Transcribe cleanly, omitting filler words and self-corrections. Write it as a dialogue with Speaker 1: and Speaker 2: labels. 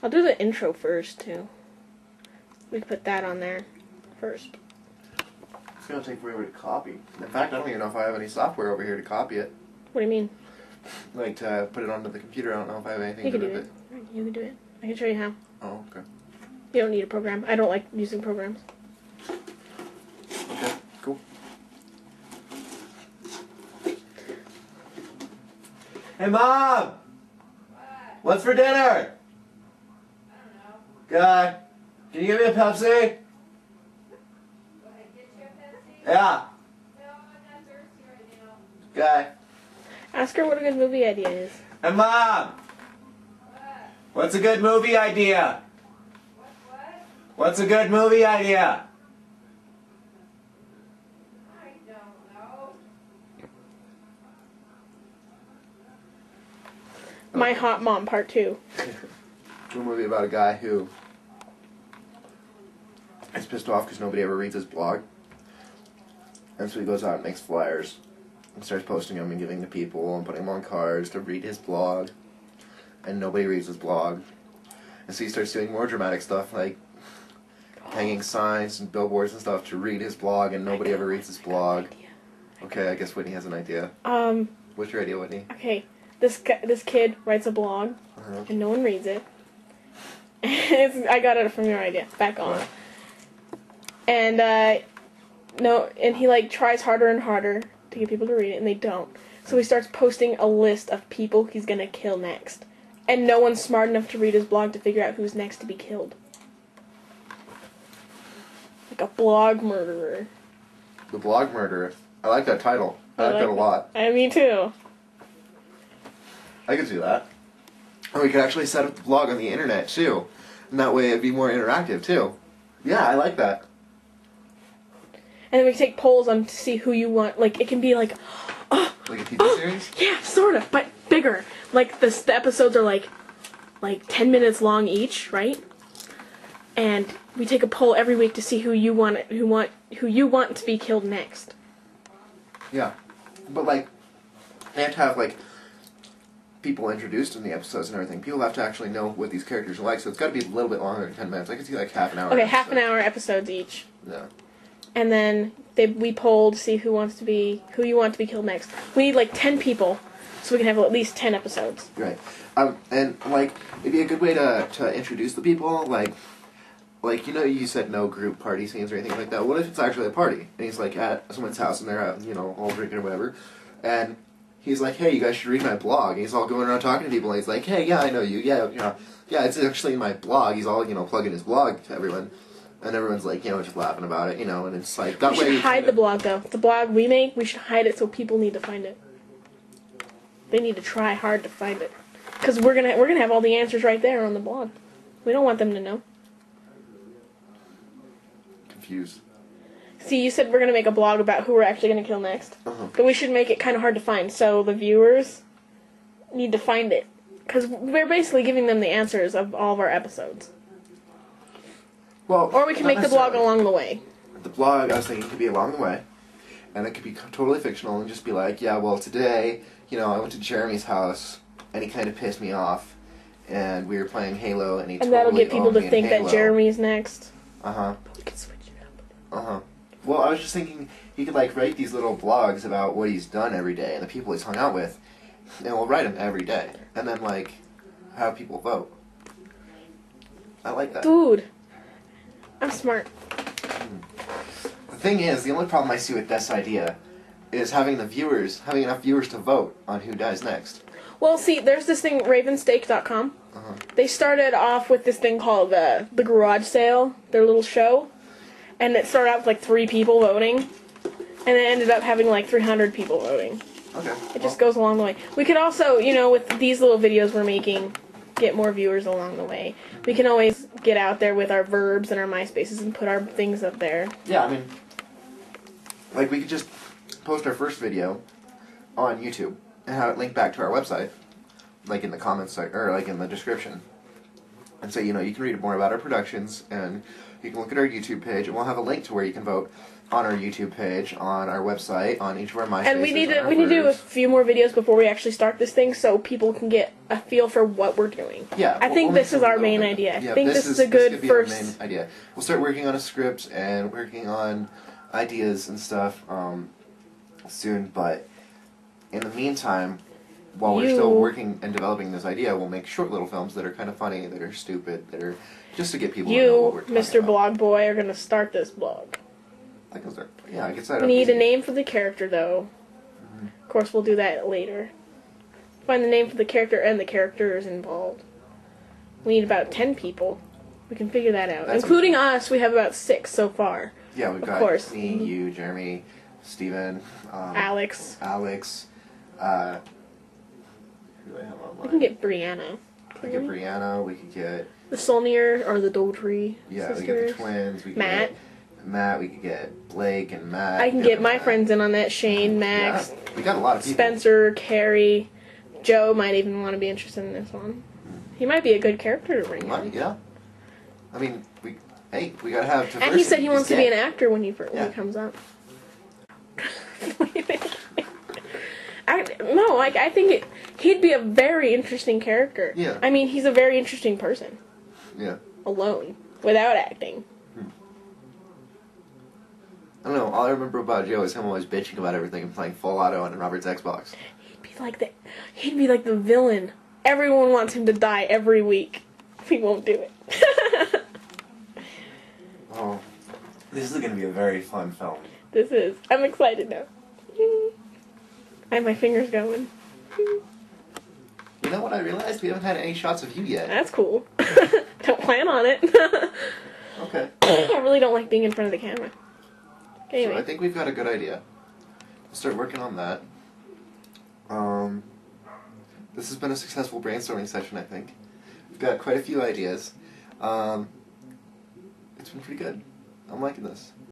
Speaker 1: I'll do the intro first, too. We can put that on there first.
Speaker 2: It's going to take forever to copy. In fact, I don't even know if I have any software over here to copy it.
Speaker 1: What do you mean?
Speaker 2: Like, to put it onto the computer. I don't know if I have anything
Speaker 1: You
Speaker 2: to
Speaker 1: can
Speaker 2: do
Speaker 1: do
Speaker 2: with
Speaker 1: it.
Speaker 2: it.
Speaker 1: You can do it. I can show you how.
Speaker 2: Oh, okay.
Speaker 1: You don't need a program. I don't like using programs.
Speaker 2: Okay, cool. Hey, Mom!
Speaker 3: What?
Speaker 2: What's for dinner?
Speaker 3: I don't know.
Speaker 2: God, can you give me a Pepsi?
Speaker 3: What, get you a Pepsi?
Speaker 2: Yeah.
Speaker 3: No, I'm not thirsty right now.
Speaker 2: Guy.
Speaker 1: Ask her what a good movie idea is.
Speaker 2: Hey, Mom!
Speaker 3: What?
Speaker 2: What's a good movie idea?
Speaker 3: What?
Speaker 2: What's a good movie idea?
Speaker 3: I don't know.
Speaker 1: My Hot Mom Part 2.
Speaker 2: A movie about a guy who is pissed off because nobody ever reads his blog. And so he goes out and makes flyers and starts posting them and giving to people and putting them on cards to read his blog. And nobody reads his blog. And so he starts doing more dramatic stuff like hanging signs and billboards and stuff to read his blog, and nobody ever reads his blog. Okay, I guess Whitney has an idea. What's your idea, Whitney?
Speaker 1: Okay. This kid writes a blog, and no one reads it. I got it from your idea. Back on.
Speaker 2: What?
Speaker 1: And he like tries harder and harder to get people to read it, and they don't. So he starts posting a list of people he's gonna kill next, and no one's smart enough to read his blog to figure out who's next to be killed. Like a blog murderer.
Speaker 2: The Blog Murderer. I like that title. I like that a lot.
Speaker 1: Me too.
Speaker 2: I could do that. And we could actually set up the blog on the internet, too. And that way it'd be more interactive, too. Yeah, I like that.
Speaker 1: And then we can take polls on to see who you want. Like, it can be like...
Speaker 2: Like a TV series?
Speaker 1: Yeah, sort of, but bigger. Like, the episodes are like 10 minutes long each, right? And we take a poll every week to see who you want to be killed next.
Speaker 2: Yeah. But, like, they have to have, like, people introduced in the episodes and everything. People have to actually know what these characters are like, so it's got to be a little bit longer than 10 minutes. I could see, like, half an hour.
Speaker 1: Okay, half an hour episodes each.
Speaker 2: Yeah.
Speaker 1: And then we polled to see who you want to be killed next. We need, like, 10 people, so we can have at least 10 episodes.
Speaker 2: Right. And, like, it'd be a good way to introduce the people, like, you know, you said no group party scenes or anything like that. What if it's actually a party? And he's, like, at someone's house, and they're out, you know, all drinking or whatever. And he's like, hey, you guys should read my blog. And he's all going around talking to people, and he's like, hey, yeah, I know you. Yeah, you know, yeah, it's actually in my blog. He's all, you know, plugging his blog to everyone. And everyone's, like, you know, just laughing about it, you know, and it's like, that way...
Speaker 1: We should hide the blog, though. The blog we make, we should hide it so people need to find it. They need to try hard to find it. Because we're gonna have all the answers right there on the blog. We don't want them to know.
Speaker 2: Confused.
Speaker 1: See, you said we're gonna make a blog about who we're actually gonna kill next. But we should make it kind of hard to find, so the viewers need to find it. Because we're basically giving them the answers of all of our episodes.
Speaker 2: Well,
Speaker 1: or we can make the blog along the way.
Speaker 2: The blog, I was thinking, could be along the way. And it could be totally fictional and just be like, yeah, well, today, you know, I went to Jeremy's house, and he kind of pissed me off, and we were playing Halo, and he
Speaker 1: and
Speaker 2: totally
Speaker 1: that'll get people to think that Jeremy's next.
Speaker 2: Uh-huh.
Speaker 1: But we can switch it up.
Speaker 2: Uh-huh. Well, I was just thinking he could, like, write these little blogs about what he's done every day and the people he's hung out with, and we'll write them every day. And then, like, have people vote. I like that.
Speaker 1: Dude. I'm smart.
Speaker 2: The thing is, the only problem I see with this idea is having enough viewers to vote on who dies next.
Speaker 1: Well, see, there's this thing, ravensteak.com. They started off with this thing called the Garage Sale, their little show. And it started out with like 3 people voting. And it ended up having like 300 people voting.
Speaker 2: Okay.
Speaker 1: It just goes along the way. We could also, you know, with these little videos we're making, get more viewers along the way. We can always get out there with our verbs and our MySpaces and put our things up there.
Speaker 2: Yeah, I mean, like, we could just post our first video on YouTube and have it linked back to our website, like in the comments, or like in the description. And say, you know, you can read more about our productions, and you can look at our YouTube page, and we'll have a link to where you can vote on our YouTube page, on our website, on each of our MySpaces.
Speaker 1: And we need to
Speaker 2: on our
Speaker 1: we need to do a
Speaker 2: Verves.
Speaker 1: few more videos before we actually start this thing, so people can get a feel for what we're doing.
Speaker 2: Yeah,
Speaker 1: I think
Speaker 2: we'll
Speaker 1: this
Speaker 2: make
Speaker 1: is our
Speaker 2: some
Speaker 1: main
Speaker 2: little
Speaker 1: idea. I
Speaker 2: Yeah,
Speaker 1: think this is a good
Speaker 2: could be
Speaker 1: first.
Speaker 2: Our main idea. We'll start working on a script and working on ideas and stuff soon. But in the meantime, while we're still working and developing this idea, we'll make short little films that are kind of funny, that are stupid, that are just to get people to know what we're
Speaker 1: You,
Speaker 2: talking
Speaker 1: Mr.
Speaker 2: about.
Speaker 1: Blog Boy, are gonna start this blog.
Speaker 2: I can start. Yeah, I can start.
Speaker 1: We need a name for the character, though.
Speaker 2: Mm-hmm.
Speaker 1: Of course, we'll do that later. Find the name for the character and the characters involved. We need about 10 people. We can figure that out.
Speaker 2: That's
Speaker 1: Including us, we have about 6 so far.
Speaker 2: Yeah, we've
Speaker 1: Of
Speaker 2: got
Speaker 1: course.
Speaker 2: me, you, Jeremy, Steven,
Speaker 1: Alex.
Speaker 2: Alex. Who do I have online?
Speaker 1: We can get Brianna.
Speaker 2: We could get Brianna. We could get
Speaker 1: The Solnier or the Dotree
Speaker 2: yeah.
Speaker 1: sisters.
Speaker 2: We get the twins. We could
Speaker 1: Matt.
Speaker 2: Get Matt. We could get Blake and Matt.
Speaker 1: I can get my friends in on that. Shane, Max,
Speaker 2: Yeah, we got a lot of people.
Speaker 1: Spencer, Carrie. Joe might even want to be interested in this one. He might be a good character to bring in.
Speaker 2: Yeah. I mean, we gotta have diversity.
Speaker 1: And he said he wants to be an
Speaker 2: gay.
Speaker 1: actor when he
Speaker 2: Yeah.
Speaker 1: comes up. I think he'd be a very interesting character.
Speaker 2: Yeah.
Speaker 1: I mean, he's a very interesting person.
Speaker 2: Yeah.
Speaker 1: Alone. Without acting.
Speaker 2: I don't know. All I remember about Joe is him always bitching about everything and playing full auto on Robert's Xbox.
Speaker 1: He'd be like the villain. Everyone wants him to die every week. He won't do it.
Speaker 2: Oh, this is gonna be a very fun film.
Speaker 1: This is. I'm excited now. I have my fingers going.
Speaker 2: You know what I realized? We haven't had any shots of you yet.
Speaker 1: That's cool. Don't plan on it.
Speaker 2: Okay.
Speaker 1: I really don't like being in front of the camera.
Speaker 2: So
Speaker 1: Anyway.
Speaker 2: I think we've got a good idea. We'll start working on that. This has been a successful brainstorming session, I think. We've got quite a few ideas. It's been pretty good. I'm liking this.